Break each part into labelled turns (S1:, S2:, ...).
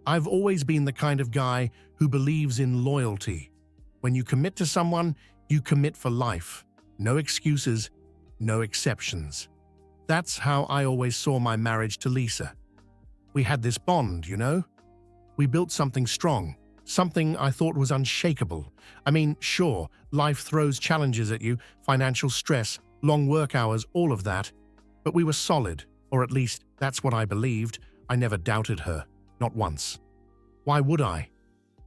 S1: I've always been the kind of guy who believes in loyalty. When you commit to someone, you commit for life. No excuses, no exceptions. That's how I always saw my marriage to Lisa. We had this bond, you know? We built something strong, something I thought was unshakable. I mean, sure, life throws challenges at you, financial stress, long work hours, all of that. But we were solid, or at least that's what I believed. I never doubted her, not once. Why would I?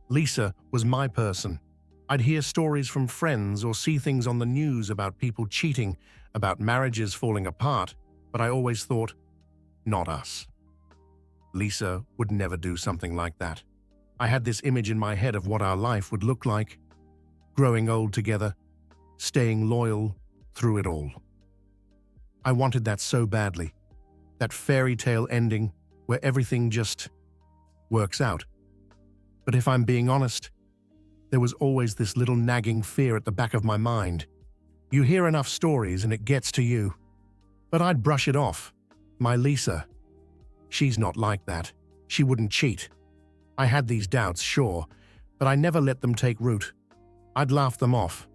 S1: Lisa was my person. I'd hear stories from friends or see things on the news about people cheating, about marriages falling apart, but I always thought, not us. Lisa would never do something like that. I had this image in my head of what our life would look like, growing old together, staying loyal through it all. I wanted that so badly, that fairy tale ending where everything just works out. But if I'm being honest, there was always this little nagging fear at the back of my mind. You hear enough stories and it gets to you. But I'd brush it off. My Lisa, she's not like that. She wouldn't cheat. I had these doubts, sure, but I never let them take root. I'd laugh them off.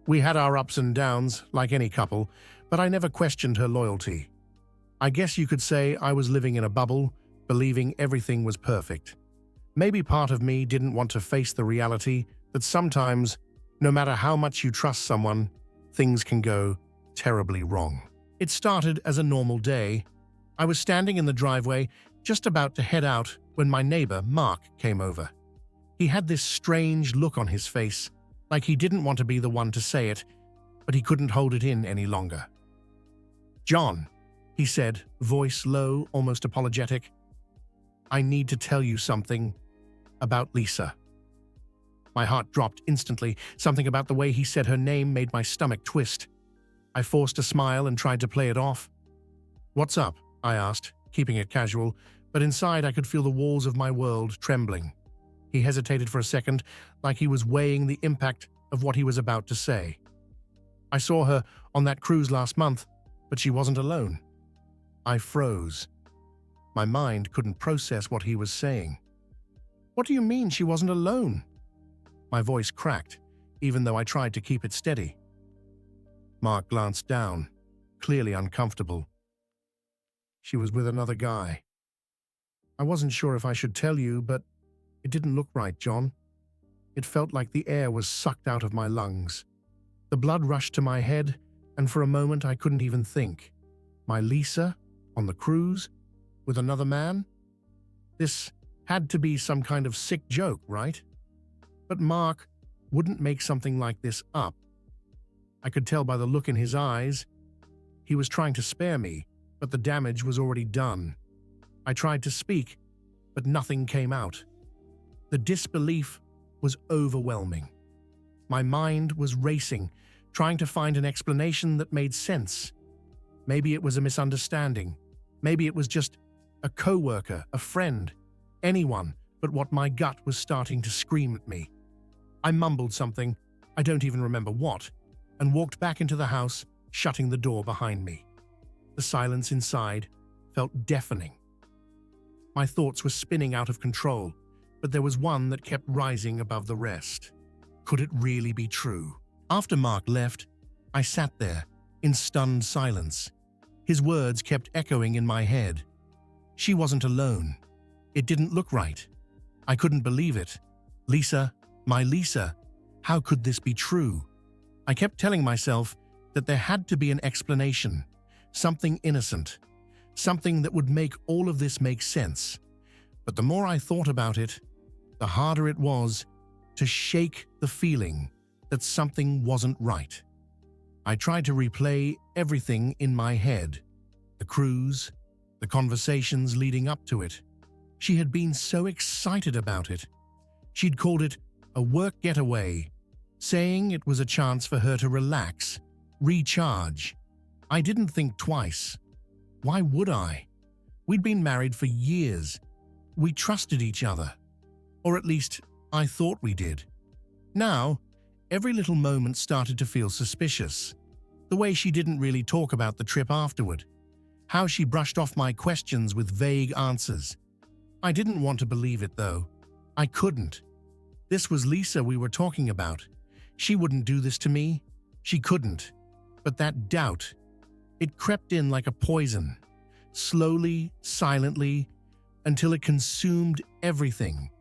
S1: We had our ups and downs, like any couple, but I never questioned her loyalty. I guess you could say I was living in a bubble, believing everything was perfect. Maybe part of me didn't want to face the reality that sometimes, no matter how much you trust someone, things can go terribly wrong. It started as a normal day. I was standing in the driveway, just about to head out, when my neighbor, Mark, came over. He had this strange look on his face, like he didn't want to be the one to say it, but he couldn't hold it in any longer. "John," he said, voice low, almost apologetic, "I need to tell you something about Lisa." My heart dropped instantly. Something about the way he said her name made my stomach twist. I forced a smile and tried to play it off. "What's up?" I asked, keeping it casual, but inside I could feel the walls of my world trembling. He hesitated for a second, like he was weighing the impact of what he was about to say. "I saw her on that cruise last month, but she wasn't alone." I froze. My mind couldn't process what he was saying. "What do you mean she wasn't alone?" My voice cracked, even though I tried to keep it steady. Mark glanced down, clearly uncomfortable. "She was with another guy. I wasn't sure if I should tell you, but it didn't look right, John. It felt like the air was sucked out of my lungs. The blood rushed to my head, and for a moment I couldn't even think. My Lisa, on the cruise, with another man? This had to be some kind of sick joke, right? But Mark wouldn't make something like this up. I could tell by the look in his eyes. He was trying to spare me, but the damage was already done. I tried to speak, but nothing came out. The disbelief was overwhelming. My mind was racing, trying to find an explanation that made sense. Maybe it was a misunderstanding. Maybe it was just a coworker, a friend, anyone but what my gut was starting to scream at me. I mumbled something, I don't even remember what, and walked back into the house, shutting the door behind me. The silence inside felt deafening. My thoughts were spinning out of control, but there was one that kept rising above the rest. Could it really be true? After Mark left, I sat there, in stunned silence. His words kept echoing in my head. She wasn't alone. It didn't look right. I couldn't believe it. Lisa, my Lisa, how could this be true? I kept telling myself that there had to be an explanation, something innocent, something that would make all of this make sense. But the more I thought about it, the harder it was to shake the feeling that something wasn't right. I tried to replay everything in my head, the cruise, the conversations leading up to it. She had been so excited about it. She'd called it a work getaway, saying it was a chance for her to relax, recharge. I didn't think twice. Why would I? We'd been married for years. We trusted each other. Or at least, I thought we did. Now, every little moment started to feel suspicious. The way she didn't really talk about the trip afterward. How she brushed off my questions with vague answers. I didn't want to believe it, though. I couldn't. This was Lisa we were talking about. She wouldn't do this to me. She couldn't. But that doubt, it crept in like a poison, slowly, silently, until it consumed everything.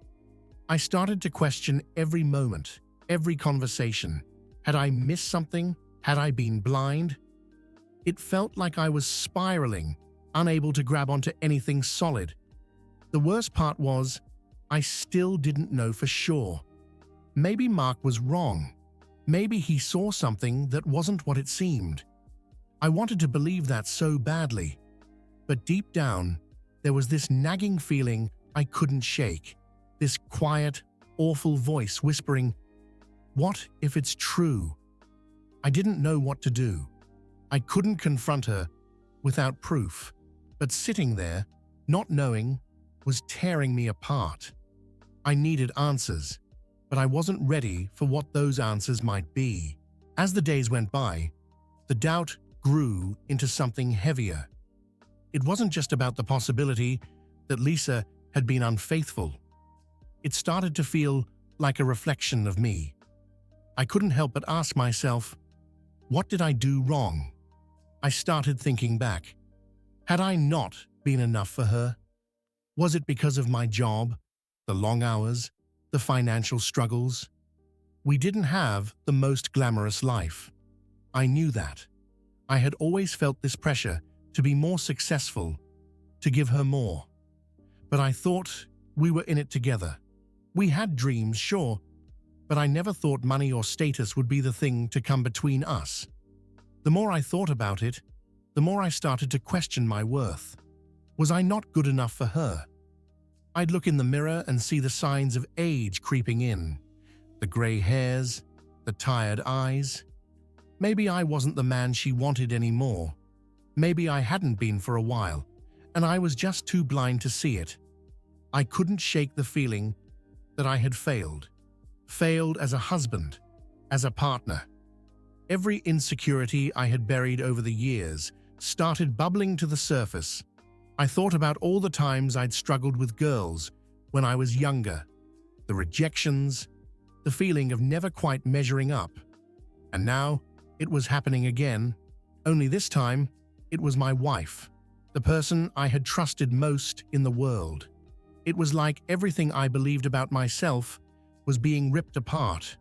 S1: I started to question every moment, every conversation. Had I missed something? Had I been blind? It felt like I was spiraling, unable to grab onto anything solid. The worst part was, I still didn't know for sure. Maybe Mark was wrong. Maybe he saw something that wasn't what it seemed. I wanted to believe that so badly. But deep down, there was this nagging feeling I couldn't shake. This quiet, awful voice whispering, "What if it's true?" I didn't know what to do. I couldn't confront her without proof. But sitting there, not knowing, was tearing me apart. I needed answers, but I wasn't ready for what those answers might be. As the days went by, the doubt grew into something heavier. It wasn't just about the possibility that Lisa had been unfaithful. It started to feel like a reflection of me. I couldn't help but ask myself, what did I do wrong? I started thinking back. Had I not been enough for her? Was it because of my job, the long hours, the financial struggles? We didn't have the most glamorous life. I knew that. I had always felt this pressure to be more successful, to give her more. But I thought we were in it together. We had dreams, sure, but I never thought money or status would be the thing to come between us. The more I thought about it, the more I started to question my worth. Was I not good enough for her? I'd look in the mirror and see the signs of age creeping in. The gray hairs, the tired eyes. Maybe I wasn't the man she wanted anymore. Maybe I hadn't been for a while, and I was just too blind to see it. I couldn't shake the feeling that I had failed. Failed as a husband, as a partner. Every insecurity I had buried over the years started bubbling to the surface. I thought about all the times I'd struggled with girls when I was younger, the rejections, the feeling of never quite measuring up. And now it was happening again, only this time it was my wife, the person I had trusted most in the world. It was like everything I believed about myself was being ripped apart.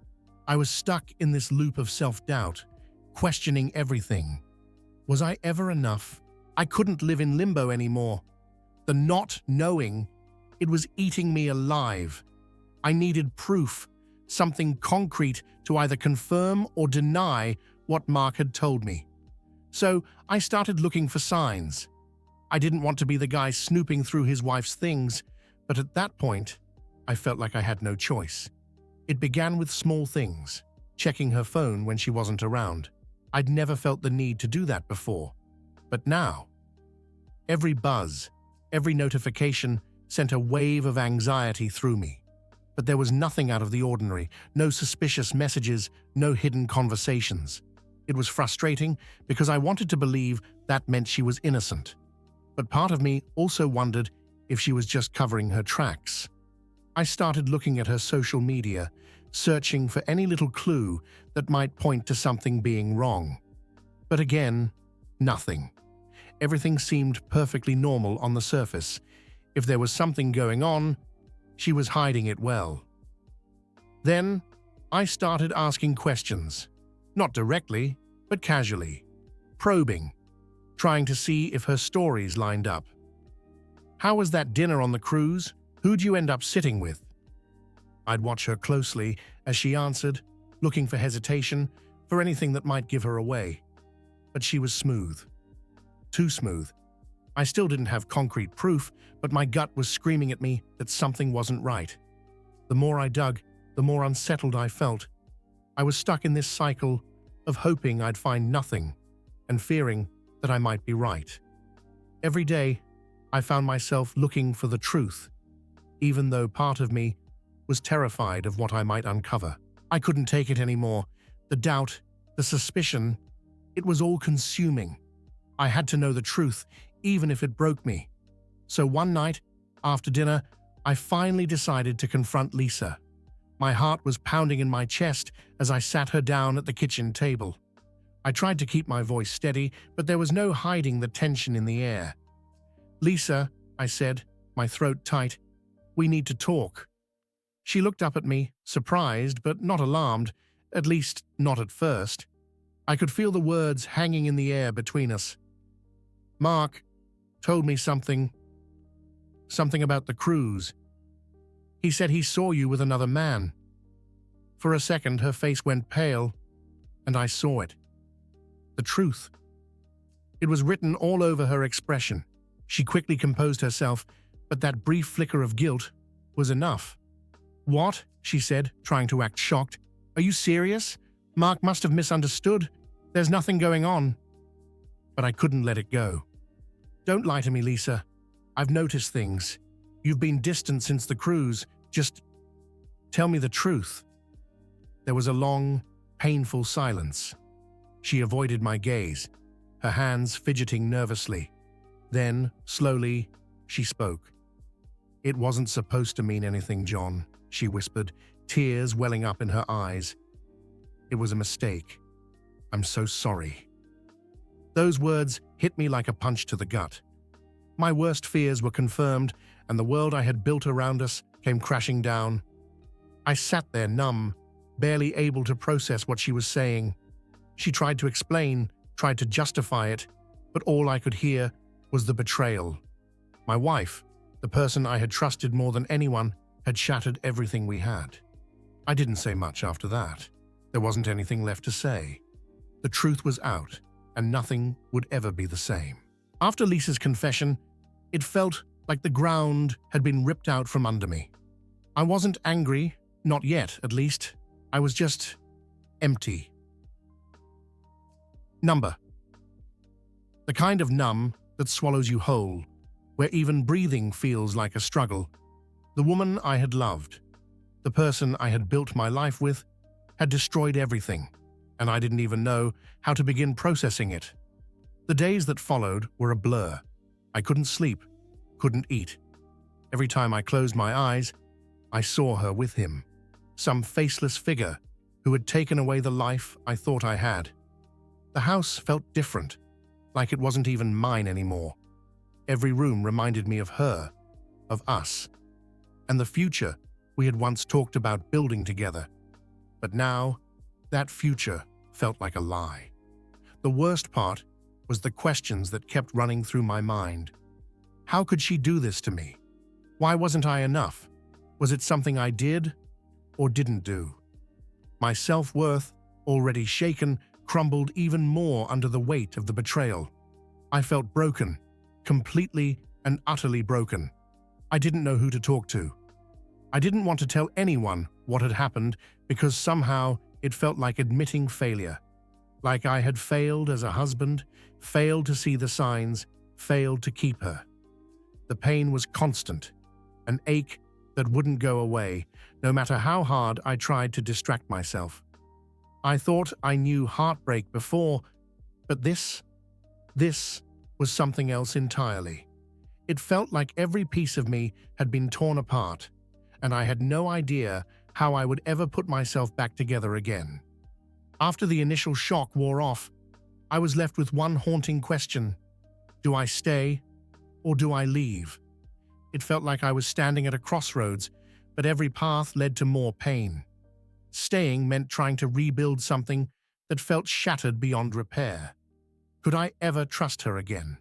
S1: I was stuck in this loop of self-doubt, questioning everything. Was I ever enough? I couldn't live in limbo anymore. The not knowing, it was eating me alive. I needed proof, something concrete to either confirm or deny what Mark had told me. So I started looking for signs. I didn't want to be the guy snooping through his wife's things, but at that point, I felt like I had no choice. It began with small things, checking her phone when she wasn't around. I'd never felt the need to do that before. But now, every buzz, every notification sent a wave of anxiety through me. But there was nothing out of the ordinary, no suspicious messages, no hidden conversations. It was frustrating because I wanted to believe that meant she was innocent. But part of me also wondered if she was just covering her tracks. I started looking at her social media, searching for any little clue that might point to something being wrong. But again, nothing. Everything seemed perfectly normal on the surface. If there was something going on, she was hiding it well. Then, I started asking questions. Not directly, but casually. Probing. Trying to see if her stories lined up. How was that dinner on the cruise? Who'd you end up sitting with? I'd watch her closely as she answered, looking for hesitation, for anything that might give her away. But she was smooth. Too smooth. I still didn't have concrete proof, but my gut was screaming at me that something wasn't right. The more I dug, the more unsettled I felt. I was stuck in this cycle of hoping I'd find nothing and fearing that I might be right. Every day, I found myself looking for the truth, even though part of me was terrified of what I might uncover. I couldn't take it anymore. The doubt, the suspicion, it was all consuming. I had to know the truth, even if it broke me. So one night, after dinner, I finally decided to confront Lisa. My heart was pounding in my chest as I sat her down at the kitchen table. I tried to keep my voice steady, but there was no hiding the tension in the air. "Lisa," I said, my throat tight, "we need to talk." She looked up at me, surprised but not alarmed, at least not at first. I could feel the words hanging in the air between us. "Mark told me something about the cruise. He said he saw you with another man." For a second, her face went pale, and I saw it. The truth. It was written all over her expression. She quickly composed herself, but that brief flicker of guilt was enough. "What?" she said, trying to act shocked. "Are you serious? Mark must have misunderstood. There's nothing going on." But I couldn't let it go. "Don't lie to me, Lisa. I've noticed things. You've been distant since the cruise. Just tell me the truth." There was a long, painful silence. She avoided my gaze, her hands fidgeting nervously. Then, slowly, she spoke. "It wasn't supposed to mean anything, John," she whispered, tears welling up in her eyes. "It was a mistake. I'm so sorry." Those words hit me like a punch to the gut. My worst fears were confirmed, and the world I had built around us came crashing down. I sat there numb, barely able to process what she was saying. She tried to explain, tried to justify it, but all I could hear was the betrayal. My wife, the person I had trusted more than anyone, had shattered everything we had. I didn't say much after that. There wasn't anything left to say. The truth was out, and nothing would ever be the same. After Lisa's confession, it felt like the ground had been ripped out from under me. I wasn't angry, not yet at least. I was just empty. Number. The kind of numb that swallows you whole, where even breathing feels like a struggle. The woman I had loved, the person I had built my life with, had destroyed everything, and I didn't even know how to begin processing it. The days that followed were a blur. I couldn't sleep, couldn't eat. Every time I closed my eyes, I saw her with him, some faceless figure who had taken away the life I thought I had. The house felt different, like it wasn't even mine anymore. Every room reminded me of her, of us, and the future we had once talked about building together. But now, that future felt like a lie. The worst part was the questions that kept running through my mind. How could she do this to me? Why wasn't I enough? Was it something I did or didn't do? My self-worth, already shaken, crumbled even more under the weight of the betrayal. I felt broken, completely and utterly broken. I didn't know who to talk to. I didn't want to tell anyone what had happened because somehow it felt like admitting failure. Like I had failed as a husband, failed to see the signs, failed to keep her. The pain was constant, an ache that wouldn't go away, no matter how hard I tried to distract myself. I thought I knew heartbreak before, but this was something else entirely. It felt like every piece of me had been torn apart, and I had no idea how I would ever put myself back together again. After the initial shock wore off, I was left with one haunting question. Do I stay or do I leave? It felt like I was standing at a crossroads, but every path led to more pain. Staying meant trying to rebuild something that felt shattered beyond repair. Could I ever trust her again?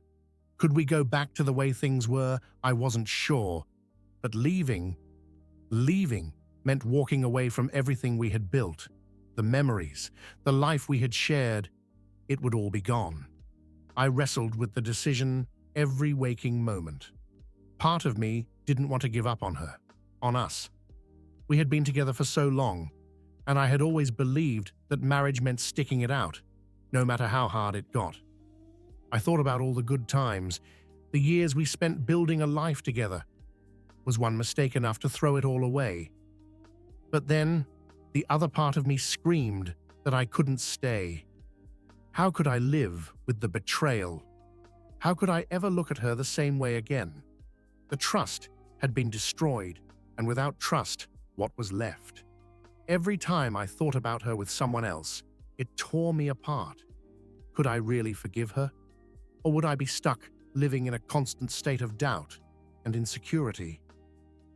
S1: Could we go back to the way things were? I wasn't sure. But leaving meant walking away from everything we had built. The memories, the life we had shared, it would all be gone. I wrestled with the decision every waking moment. Part of me didn't want to give up on her, on us. We had been together for so long, and I had always believed that marriage meant sticking it out, no matter how hard it got. I thought about all the good times, the years we spent building a life together. Was one mistake enough to throw it all away? But then, the other part of me screamed that I couldn't stay. How could I live with the betrayal? How could I ever look at her the same way again? The trust had been destroyed, and without trust, what was left? Every time I thought about her with someone else, it tore me apart. Could I really forgive her? Or would I be stuck living in a constant state of doubt and insecurity?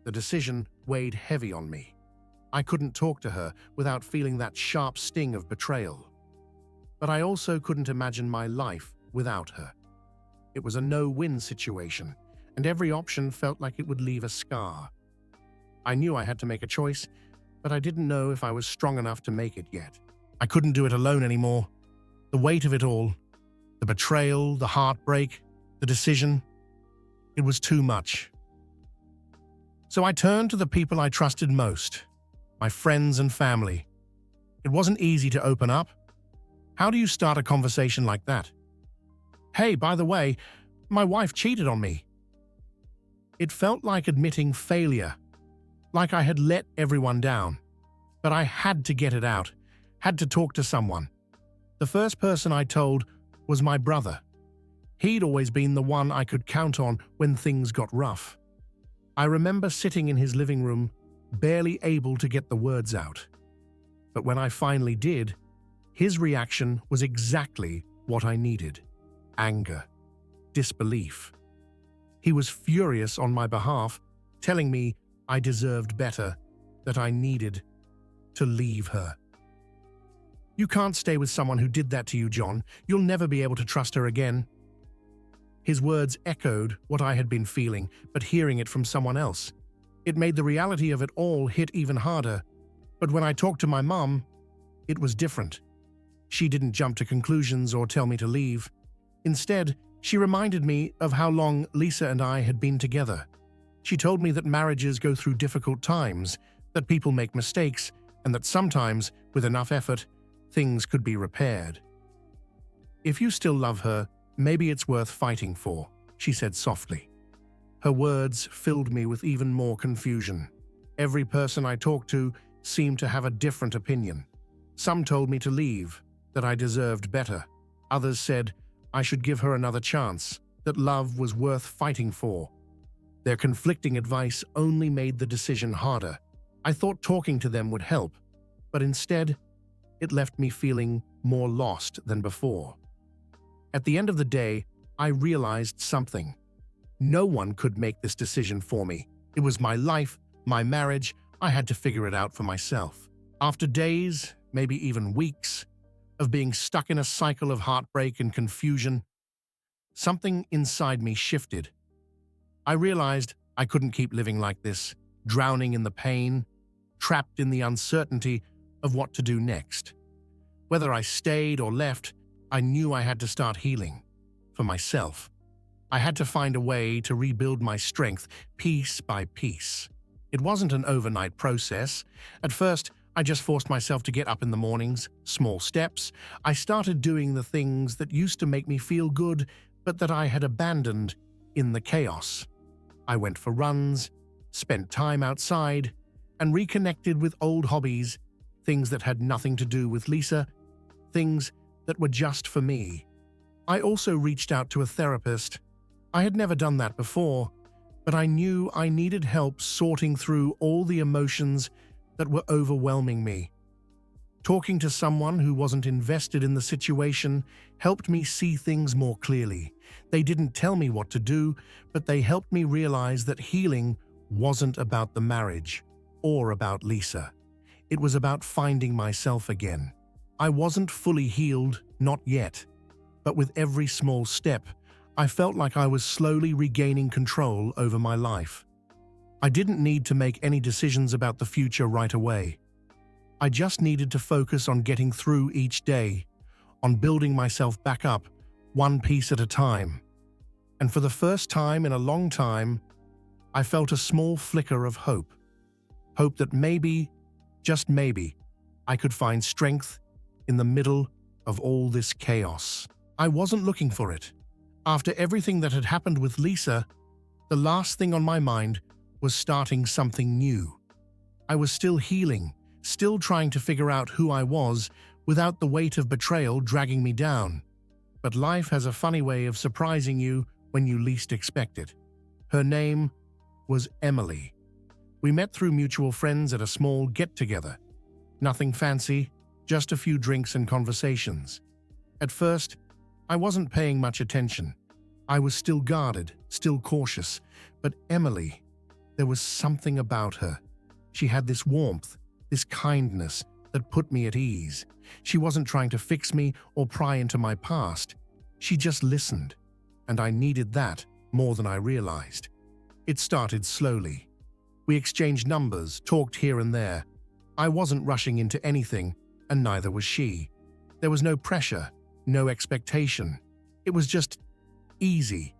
S1: The decision weighed heavy on me. I couldn't talk to her without feeling that sharp sting of betrayal. But I also couldn't imagine my life without her. It was a no-win situation, and every option felt like it would leave a scar. I knew I had to make a choice, but I didn't know if I was strong enough to make it yet. I couldn't do it alone anymore. The weight of it all, the betrayal, the heartbreak, the decision, it was too much. So I turned to the people I trusted most, my friends and family. It wasn't easy to open up. How do you start a conversation like that? Hey, by the way, my wife cheated on me. It felt like admitting failure, like I had let everyone down. But I had to get it out, had to talk to someone. The first person I told was my brother. He'd always been the one I could count on when things got rough. I remember sitting in his living room, barely able to get the words out. But when I finally did, his reaction was exactly what I needed: anger, disbelief. He was furious on my behalf, telling me I deserved better, that I needed to leave her. You can't stay with someone who did that to you, John. You'll never be able to trust her again. His words echoed what I had been feeling, but hearing it from someone else. It made the reality of it all hit even harder. But when I talked to my mom, it was different. She didn't jump to conclusions or tell me to leave. Instead, she reminded me of how long Lisa and I had been together. She told me that marriages go through difficult times, that people make mistakes, and that sometimes, with enough effort, things could be repaired. If you still love her, maybe it's worth fighting for, she said softly. Her words filled me with even more confusion. Every person I talked to seemed to have a different opinion. Some told me to leave, that I deserved better. Others said I should give her another chance, that love was worth fighting for. Their conflicting advice only made the decision harder. I thought talking to them would help, but instead, it left me feeling more lost than before. At the end of the day, I realized something. No one could make this decision for me. It was my life, my marriage. I had to figure it out for myself. After days, maybe even weeks, of being stuck in a cycle of heartbreak and confusion, something inside me shifted. I realized I couldn't keep living like this, drowning in the pain, trapped in the uncertainty of what to do next. Whether I stayed or left, I knew I had to start healing. For myself. I had to find a way to rebuild my strength, piece by piece. It wasn't an overnight process. At first, I just forced myself to get up in the mornings, small steps. I started doing the things that used to make me feel good, but that I had abandoned in the chaos. I went for runs, spent time outside, and reconnected with old hobbies, things that had nothing to do with Lisa, things that were just for me. I also reached out to a therapist. I had never done that before, but I knew I needed help sorting through all the emotions that were overwhelming me. Talking to someone who wasn't invested in the situation helped me see things more clearly. They didn't tell me what to do, but they helped me realize that healing wasn't about the marriage or about Lisa. It was about finding myself again. I wasn't fully healed, not yet, but with every small step, I felt like I was slowly regaining control over my life. I didn't need to make any decisions about the future right away. I just needed to focus on getting through each day, on building myself back up, one piece at a time. And for the first time in a long time, I felt a small flicker of hope. Hope that maybe, just maybe, I could find strength in the middle of all this chaos. I wasn't looking for it. After everything that had happened with Lisa, the last thing on my mind was starting something new. I was still healing, still trying to figure out who I was without the weight of betrayal dragging me down. But life has a funny way of surprising you when you least expect it. Her name was Emily. We met through mutual friends at a small get-together. Nothing fancy, just a few drinks and conversations. At first, I wasn't paying much attention. I was still guarded, still cautious. But Emily, there was something about her. She had this warmth, this kindness that put me at ease. She wasn't trying to fix me or pry into my past. She just listened, and I needed that more than I realized. It started slowly. We exchanged numbers, talked here and there. I wasn't rushing into anything, and neither was she. There was no pressure, no expectation. It was just easy.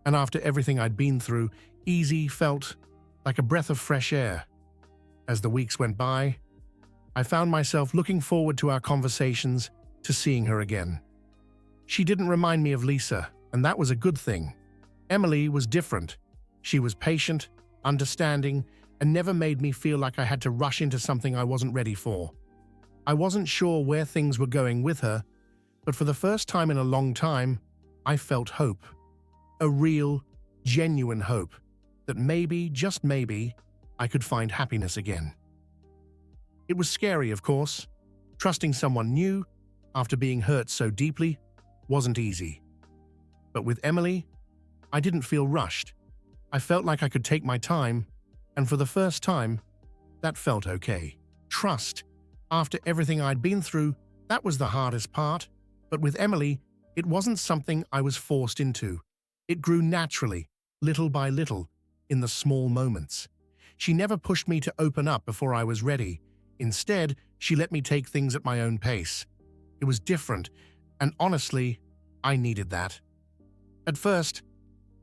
S1: And after everything I'd been through, easy felt like a breath of fresh air. As the weeks went by, I found myself looking forward to our conversations, to seeing her again. She didn't remind me of Lisa, and that was a good thing. Emily was different. She was patient, understanding, and never made me feel like I had to rush into something I wasn't ready for. I wasn't sure where things were going with her, but for the first time in a long time, I felt hope. A real, genuine hope that maybe, just maybe, I could find happiness again. It was scary, of course. Trusting someone new, after being hurt so deeply, wasn't easy. But with Emily, I didn't feel rushed. I felt like I could take my time, and for the first time, that felt okay. Trust. After everything I'd been through, that was the hardest part. But with Emily, it wasn't something I was forced into. It grew naturally, little by little, in the small moments. She never pushed me to open up before I was ready. Instead, she let me take things at my own pace. It was different, and honestly, I needed that. At first,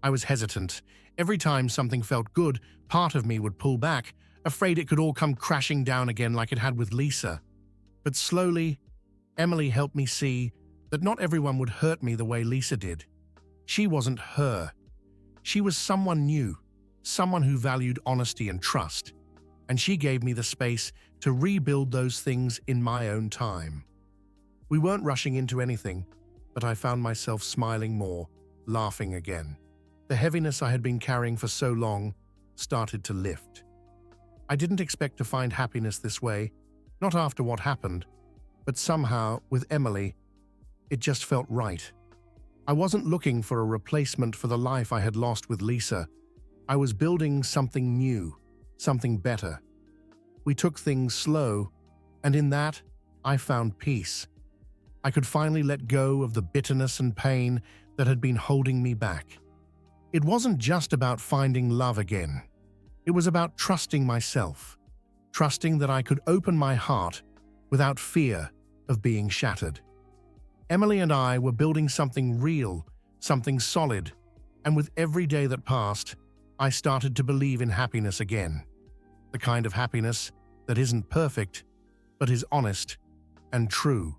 S1: I was hesitant. Every time something felt good, part of me would pull back, afraid it could all come crashing down again like it had with Lisa. But slowly, Emily helped me see that not everyone would hurt me the way Lisa did. She wasn't her. She was someone new, someone who valued honesty and trust, and she gave me the space to rebuild those things in my own time. We weren't rushing into anything, but I found myself smiling more, laughing again. The heaviness I had been carrying for so long started to lift. I didn't expect to find happiness this way, not after what happened, but somehow, with Emily, it just felt right. I wasn't looking for a replacement for the life I had lost with Lisa. I was building something new, something better. We took things slow, and in that, I found peace. I could finally let go of the bitterness and pain that had been holding me back. It wasn't just about finding love again. It was about trusting myself, trusting that I could open my heart without fear of being shattered. Emily and I were building something real, something solid, and with every day that passed, I started to believe in happiness again. The kind of happiness that isn't perfect, but is honest and true.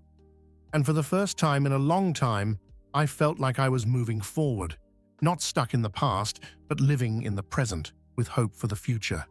S1: And for the first time in a long time, I felt like I was moving forward, not stuck in the past, but living in the present with hope for the future.